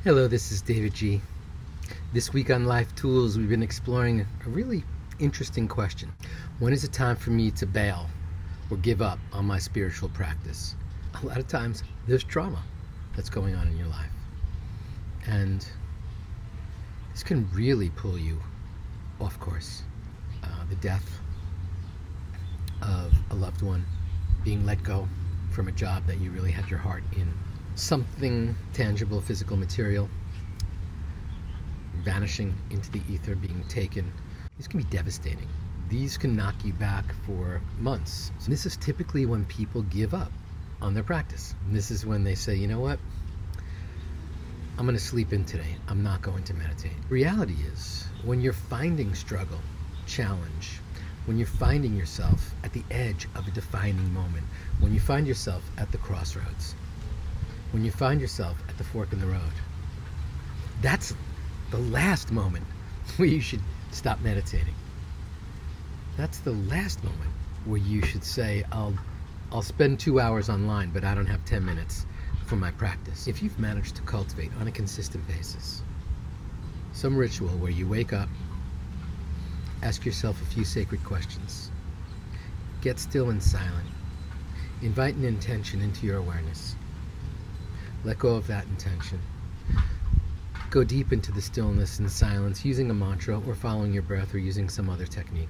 Hello, this is davidji. This week on Life Tools, we've been exploring a really interesting question. When is it time for me to bail or give up on my spiritual practice? A lot of times there's trauma that's going on in your life. And this can really pull you off course. The death of a loved one, being let go from a job that you really had your heart in, something tangible, physical, material, vanishing into the ether, being taken. These can be devastating. These can knock you back for months. So this is typically when people give up on their practice. And this is when they say, you know what? I'm going to sleep in today. I'm not going to meditate. Reality is, when you're finding struggle, challenge, when you're finding yourself at the edge of a defining moment, when you find yourself at the crossroads, when you find yourself at the fork in the road, that's the last moment where you should stop meditating. That's the last moment where you should say, I'll spend 2 hours online, but I don't have 10 minutes for my practice. If you've managed to cultivate on a consistent basis some ritual where you wake up, ask yourself a few sacred questions, get still and silent, invite an intention into your awareness, let go of that intention, go deep into the stillness and silence using a mantra or following your breath or using some other technique,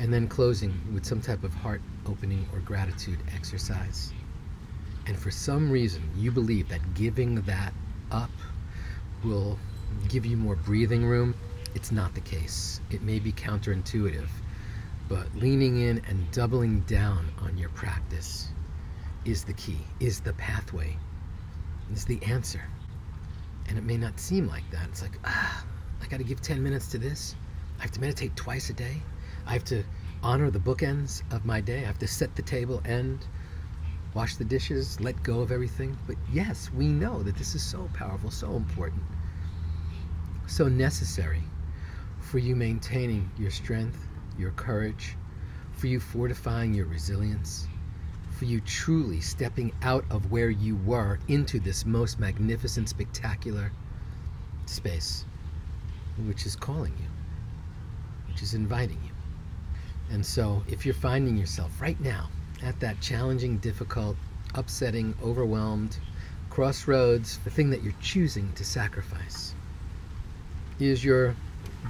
and then closing with some type of heart opening or gratitude exercise. And for some reason you believe that giving that up will give you more breathing room. It's not the case. It may be counterintuitive, but leaning in and doubling down on your practice is the key, is the pathway, is the answer. And it may not seem like that. It's like, I got to give 10 minutes to this. I have to meditate twice a day. I have to honor the bookends of my day. I have to set the table and wash the dishes, let go of everything. But yes, we know that this is so powerful, so important, so necessary for you maintaining your strength, your courage, for you fortifying your resilience, for you truly stepping out of where you were into this most magnificent, spectacular space, which is calling you, which is inviting you. And so if you're finding yourself right now at that challenging, difficult, upsetting, overwhelmed crossroads, the thing that you're choosing to sacrifice is your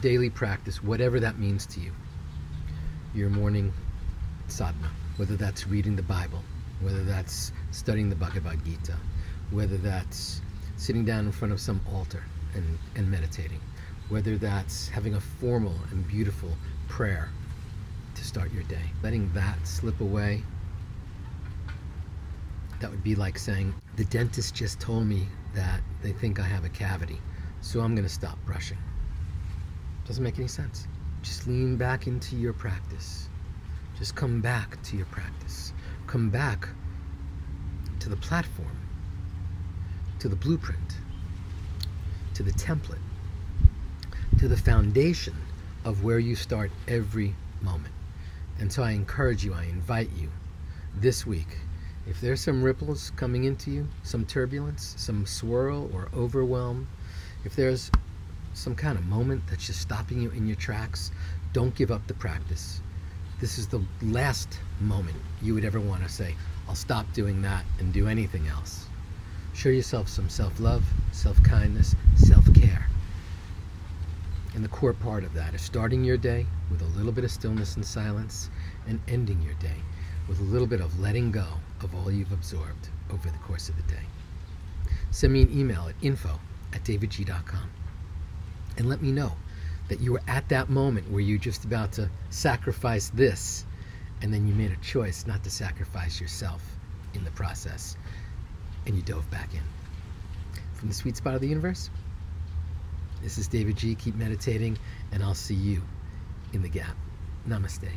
daily practice, whatever that means to you. Your morning sadhana, whether that's reading the Bible, whether that's studying the Bhagavad Gita, whether that's sitting down in front of some altar and meditating, whether that's having a formal and beautiful prayer to start your day. Letting that slip away, that would be like saying, the dentist just told me that they think I have a cavity, so I'm going to stop brushing. Doesn't make any sense. Just lean back into your practice. Just come back to your practice. Come back to the platform, to the blueprint, to the template, to the foundation of where you start every moment. And so I encourage you, I invite you this week, if there's some ripples coming into you, some turbulence, some swirl or overwhelm, if there's some kind of moment that's just stopping you in your tracks, don't give up the practice. This is the last moment you would ever want to say, I'll stop doing that and do anything else. Show yourself some self-love, self-kindness, self-care. And the core part of that is starting your day with a little bit of stillness and silence, and ending your day with a little bit of letting go of all you've absorbed over the course of the day. Send me an email at info@davidji.com and let me know that you were at that moment where you're just about to sacrifice this, and then you made a choice not to sacrifice yourself in the process, and you dove back in. From the sweet spot of the universe, this is davidji. Keep meditating, and I'll see you in the gap. Namaste.